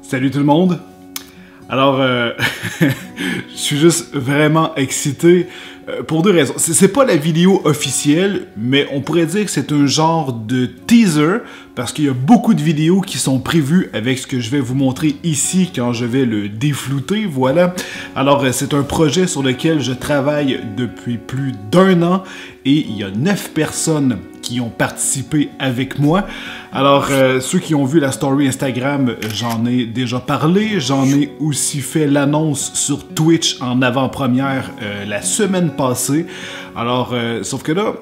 Salut tout le monde! Alors, je suis juste vraiment excité pour deux raisons. C'est pas la vidéo officielle, mais on pourrait dire que c'est un genre de teaser, parce qu'il y a beaucoup de vidéos qui sont prévues avec ce que je vais vous montrer ici quand je vais le déflouter, voilà. Alors, c'est un projet sur lequel je travaille depuis plus d'1 an, et il y a 9 personnes qui ont participé avec moi. Alors, ceux qui ont vu la story Instagram, j'en ai déjà parlé. J'en ai aussi fait l'annonce sur Twitch en avant-première la semaine passée. Alors, sauf que là,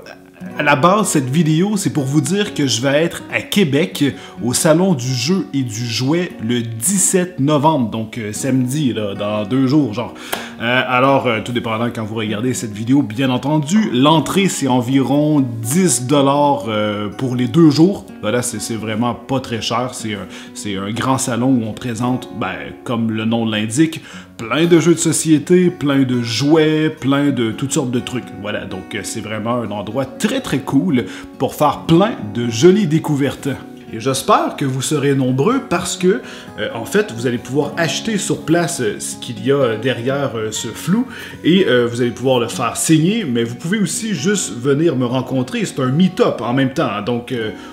à la base, cette vidéo, c'est pour vous dire que je vais être à Québec, au Salon du jeu et du jouet, le 17 novembre, donc samedi, là, dans 2 jours, genre. Alors, tout dépendant quand vous regardez cette vidéo, bien entendu, l'entrée, c'est environ 10 $ pour les 2 jours. Voilà, c'est vraiment pas très cher. C'est un grand salon où on présente, ben, comme le nom l'indique, plein de jeux de société, plein de jouets, plein de toutes sortes de trucs. Voilà, donc c'est vraiment un endroit très très cool pour faire plein de jolies découvertes. Et j'espère que vous serez nombreux parce que, en fait, vous allez pouvoir acheter sur place ce qu'il y a derrière ce flou et vous allez pouvoir le faire signer, mais vous pouvez aussi juste venir me rencontrer. C'est un meet-up en même temps, hein, donc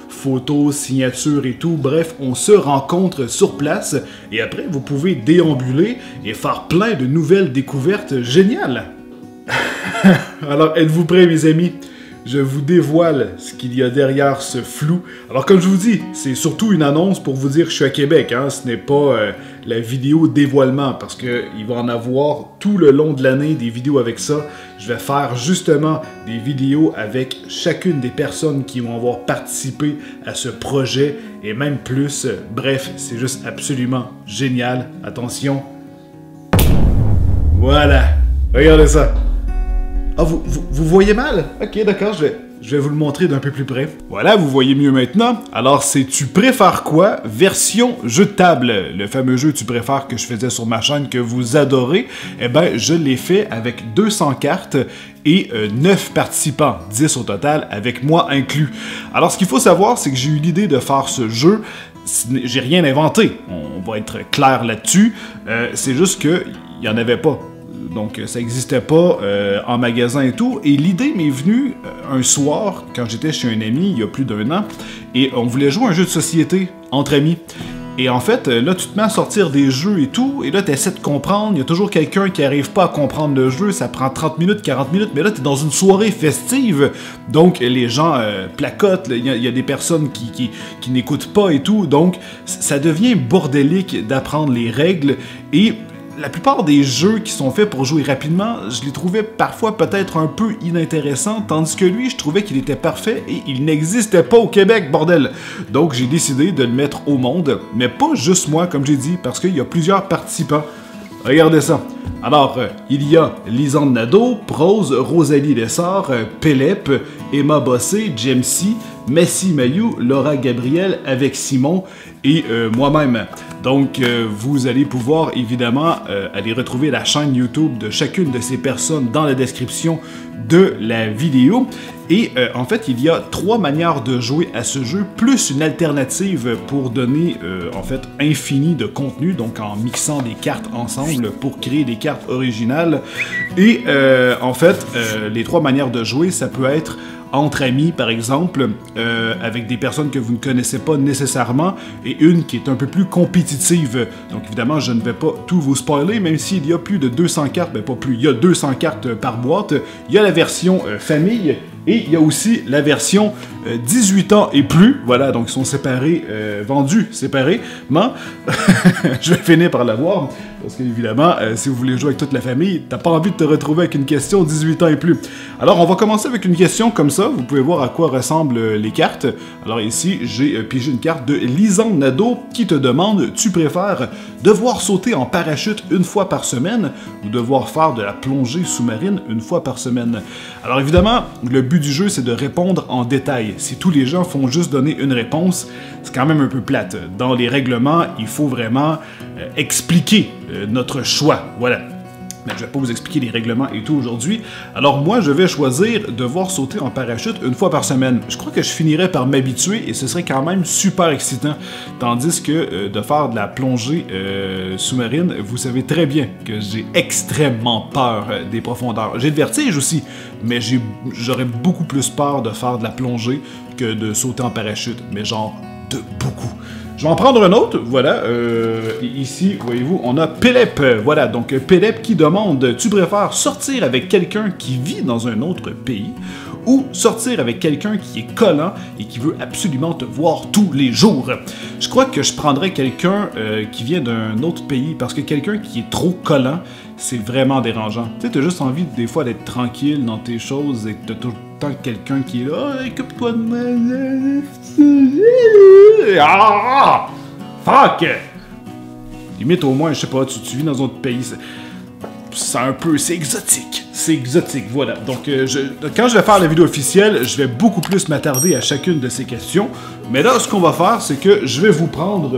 photos, signatures et tout. Bref, on se rencontre sur place et après, vous pouvez déambuler et faire plein de nouvelles découvertes géniales. Alors, êtes-vous prêts, mes amis? Je vous dévoile ce qu'il y a derrière ce flou. Alors comme je vous dis, c'est surtout une annonce pour vous dire que je suis à Québec, hein? Ce n'est pas la vidéo dévoilement, parce qu'il va en avoir tout le long de l'année des vidéos avec ça. Je vais faire justement des vidéos avec chacune des personnes qui vont avoir participé à ce projet, et même plus. Bref, c'est juste absolument génial. Attention. Voilà. Regardez ça. Ah, vous voyez mal? Ok, d'accord, je vais vous le montrer d'un peu plus près. Voilà, vous voyez mieux maintenant. Alors, c'est Tu préfères quoi? Version jeu de table. Le fameux jeu Tu préfères que je faisais sur ma chaîne que vous adorez. Eh ben, je l'ai fait avec 200 cartes et 9 participants, 10 au total, avec moi inclus. Alors, ce qu'il faut savoir, c'est que j'ai eu l'idée de faire ce jeu. J'ai rien inventé. On va être clair là-dessus. C'est juste qu'il n'y en avait pas. Donc, ça n'existait pas en magasin et tout. Et l'idée m'est venue un soir, quand j'étais chez un ami, il y a plus d'1 an, et on voulait jouer à un jeu de société entre amis. Et en fait, là, tu te mets à sortir des jeux et tout, et là, tu essaies de comprendre. Il y a toujours quelqu'un qui n'arrive pas à comprendre le jeu. Ça prend 30 minutes, 40 minutes, mais là, tu es dans une soirée festive. Donc, les gens placotent. Il y a des personnes qui n'écoutent pas et tout. Donc, ça devient bordélique d'apprendre les règles. Et la plupart des jeux qui sont faits pour jouer rapidement, je les trouvais parfois peut-être un peu inintéressants, tandis que lui, je trouvais qu'il était parfait et il n'existait pas au Québec, bordel! Donc j'ai décidé de le mettre au monde, mais pas juste moi, comme j'ai dit, parce qu'il y a plusieurs participants. Regardez ça. Alors, il y a Lisande Nadeau, Prose, Rosalie Lessard, Pélep, Emma Bossé, Jamesy, Messi Mayou, Laura Gabriel avec Simon et moi-même. Donc, vous allez pouvoir évidemment aller retrouver la chaîne YouTube de chacune de ces personnes dans la description de la vidéo. Et en fait, il y a 3 manières de jouer à ce jeu, plus une alternative pour donner en fait infini de contenu, donc en mixant des cartes ensemble pour créer des cartes originales. Et en fait, les 3 manières de jouer, ça peut être entre amis, par exemple, avec des personnes que vous ne connaissez pas nécessairement, et une qui est un peu plus compétitive. Donc évidemment, je ne vais pas tout vous spoiler, même s'il y a plus de 200 cartes, ben pas plus, il y a 200 cartes par boîte. Il y a la version famille, et il y a aussi la version 18 ans et plus. Voilà, donc ils sont séparés, vendus séparément. Je vais finir par l'avoir, parce qu'évidemment, si vous voulez jouer avec toute la famille, t'as pas envie de te retrouver avec une question 18 ans et plus. Alors, on va commencer avec une question comme ça. Vous pouvez voir à quoi ressemblent les cartes. Alors ici, j'ai pigé une carte de Lisande Nadeau qui te demande: tu préfères devoir sauter en parachute 1 fois par semaine ou devoir faire de la plongée sous-marine 1 fois par semaine? Alors évidemment, le but du jeu, c'est de répondre en détail. Si tous les gens font juste donner une réponse, c'est quand même un peu plate. Dans les règlements, il faut vraiment expliquer notre choix. Voilà. Mais je vais pas vous expliquer les règlements et tout aujourd'hui. Alors moi, je vais choisir de devoir sauter en parachute une fois par semaine. Je crois que je finirais par m'habituer et ce serait quand même super excitant. Tandis que de faire de la plongée sous-marine, vous savez très bien que j'ai extrêmement peur des profondeurs. J'ai le vertige aussi, mais j'aurais beaucoup plus peur de faire de la plongée que de sauter en parachute. Mais genre, de beaucoup. Je vais en prendre un autre, voilà, ici, voyez-vous, on a Pelep, voilà, donc Pelep qui demande, tu préfères sortir avec quelqu'un qui vit dans un autre pays ou sortir avec quelqu'un qui est collant et qui veut absolument te voir tous les jours? Je crois que je prendrais quelqu'un qui vient d'un autre pays, parce que quelqu'un qui est trop collant, c'est vraiment dérangeant. Tu sais, t'as juste envie des fois d'être tranquille dans tes choses et t'as tout le temps quelqu'un qui est là, oh, occupe-toi de moi. Ah! Fuck! Limite au moins, je sais pas, tu vis dans un autre pays, c'est un peu, c'est exotique. C'est exotique, voilà. Donc, quand je vais faire la vidéo officielle, je vais beaucoup plus m'attarder à chacune de ces questions. Mais là, ce qu'on va faire, c'est que je vais vous prendre...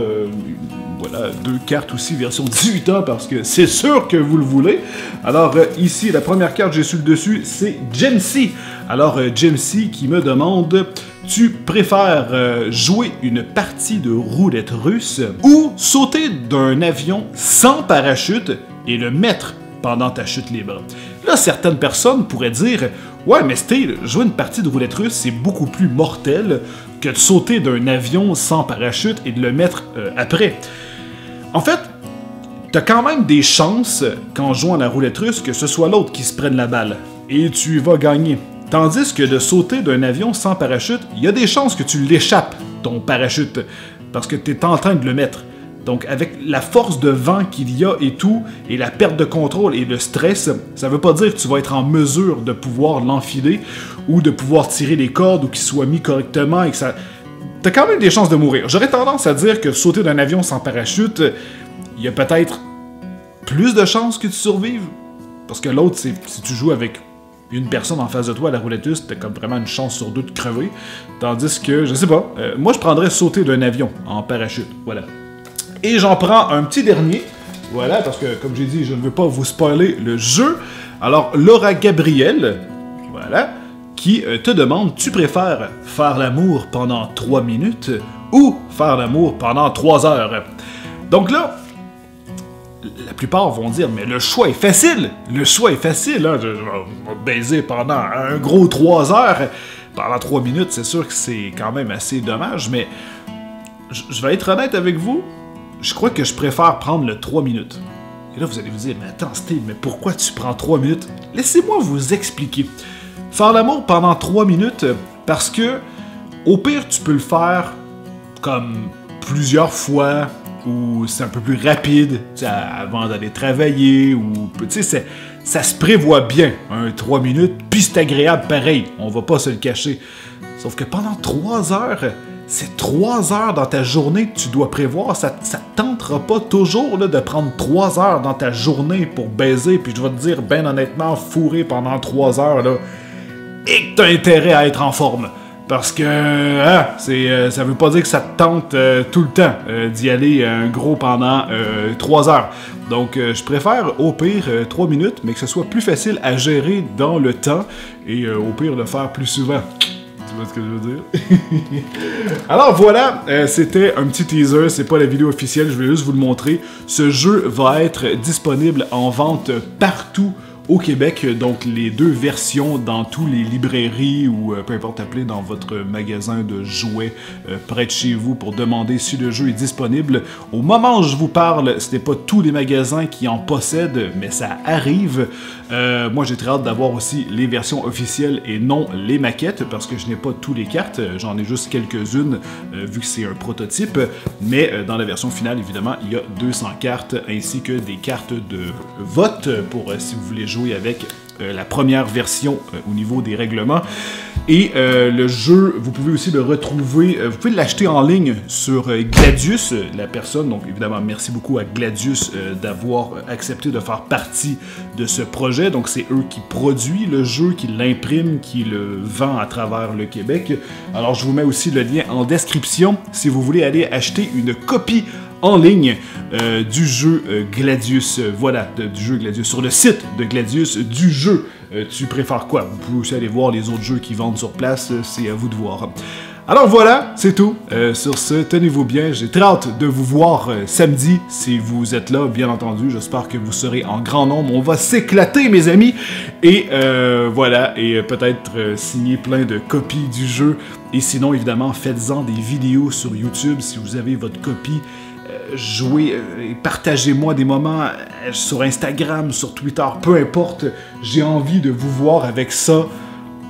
voilà, 2 cartes aussi, version 18 ans, parce que c'est sûr que vous le voulez. Alors, ici, la première carte que j'ai sur le dessus, c'est Jamesy. Alors, Jamesy qui me demande, tu préfères jouer une partie de roulette russe ou sauter d'un avion sans parachute et le mettre pendant ta chute libre? Là, certaines personnes pourraient dire, ouais, mais Steve, jouer une partie de roulette russe, c'est beaucoup plus mortel que de sauter d'un avion sans parachute et de le mettre après. En fait, t'as quand même des chances, qu'en jouant à la roulette russe, que ce soit l'autre qui se prenne la balle. Et tu vas gagner. Tandis que de sauter d'un avion sans parachute, il y a des chances que tu l'échappes, ton parachute, parce que t'es en train de le mettre. Donc, avec la force de vent qu'il y a et tout, et la perte de contrôle et le stress, ça veut pas dire que tu vas être en mesure de pouvoir l'enfiler, ou de pouvoir tirer les cordes, ou qu'il soit mis correctement, et que ça... T'as quand même des chances de mourir. J'aurais tendance à dire que sauter d'un avion sans parachute, il y a peut-être plus de chances que tu survives. Parce que l'autre, si tu joues avec une personne en face de toi à la roulette russe, t'as comme vraiment une chance sur 2 de crever. Tandis que, je sais pas, moi je prendrais sauter d'un avion en parachute. Voilà. Et j'en prends un petit dernier. Voilà, parce que comme j'ai dit, je ne veux pas vous spoiler le jeu. Alors, Laura Gabriel, voilà, qui te demande, tu préfères faire l'amour pendant 3 minutes ou faire l'amour pendant 3 heures? Donc là, la plupart vont dire, mais le choix est facile! Le choix est facile, hein? Je vais baiser pendant un gros 3 heures. Pendant 3 minutes, c'est sûr que c'est quand même assez dommage, mais je vais être honnête avec vous, je crois que je préfère prendre le 3 minutes. Et là, vous allez vous dire, mais attends Steve, mais pourquoi tu prends 3 minutes? Laissez-moi vous expliquer. Faire l'amour pendant 3 minutes, parce que, au pire, tu peux le faire comme plusieurs fois, ou c'est un peu plus rapide, avant d'aller travailler, ou, tu sais, ça se prévoit bien, 3 minutes, puis c'est agréable pareil, on va pas se le cacher. Sauf que pendant 3 heures, c'est 3 heures dans ta journée que tu dois prévoir, ça te tentera pas toujours là, de prendre 3 heures dans ta journée pour baiser, puis je vais te dire, ben honnêtement, fourrer pendant 3 heures, là, et que t'as intérêt à être en forme. Parce que ça veut pas dire que ça te tente tout le temps d'y aller gros pendant 3 heures. Donc je préfère au pire 3 minutes, mais que ce soit plus facile à gérer dans le temps et au pire le faire plus souvent. Tu vois ce que je veux dire? Alors voilà, c'était un petit teaser, c'est pas la vidéo officielle, je vais juste vous le montrer. Ce jeu va être disponible en vente partout au Québec, donc les 2 versions dans tous les librairies ou peu importe appelez dans votre magasin de jouets près de chez vous pour demander si le jeu est disponible. Au moment où je vous parle, ce n'est pas tous les magasins qui en possèdent, mais ça arrive. Moi j'ai très hâte d'avoir aussi les versions officielles et non les maquettes parce que je n'ai pas tous les cartes, j'en ai juste quelques-unes vu que c'est un prototype, mais dans la version finale évidemment il y a 200 cartes ainsi que des cartes de vote pour si vous voulez jouer avec la première version au niveau des règlements. Et le jeu, vous pouvez aussi le retrouver, vous pouvez l'acheter en ligne sur Gladius, la personne, donc évidemment merci beaucoup à Gladius d'avoir accepté de faire partie de ce projet, donc c'est eux qui produisent le jeu, qui l'impriment, qui le vend à travers le Québec. Alors je vous mets aussi le lien en description si vous voulez aller acheter une copie en ligne du jeu Gladius. Voilà, du jeu Gladius. Sur le site de Gladius, du jeu. Tu préfères quoi? Vous pouvez aussi aller voir les autres jeux qui vendent sur place, c'est à vous de voir. Alors voilà, c'est tout. Sur ce, tenez-vous bien. J'ai très hâte de vous voir samedi, si vous êtes là, bien entendu. J'espère que vous serez en grand nombre. On va s'éclater, mes amis. Et voilà, et peut-être signer plein de copies du jeu. Et sinon, évidemment, faites-en des vidéos sur YouTube si vous avez votre copie. Jouez et partagez-moi des moments sur Instagram, sur Twitter, peu importe. J'ai envie de vous voir avec ça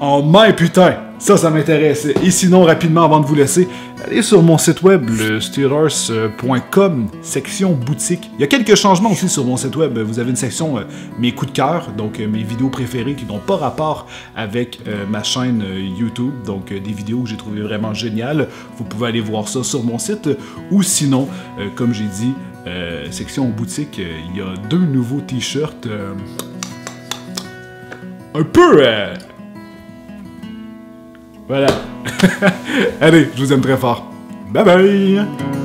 en main, putain! Ça m'intéresse. Et sinon, rapidement, avant de vous laisser, allez sur mon site web, le steelers.com, section boutique. Il y a quelques changements aussi sur mon site web. Vous avez une section mes coups de cœur, donc mes vidéos préférées qui n'ont pas rapport avec ma chaîne YouTube, donc des vidéos que j'ai trouvées vraiment géniales. Vous pouvez aller voir ça sur mon site. Ou sinon, comme j'ai dit, section boutique, il y a 2 nouveaux t-shirts un peu... Voilà. Allez, je vous aime très fort. Bye bye!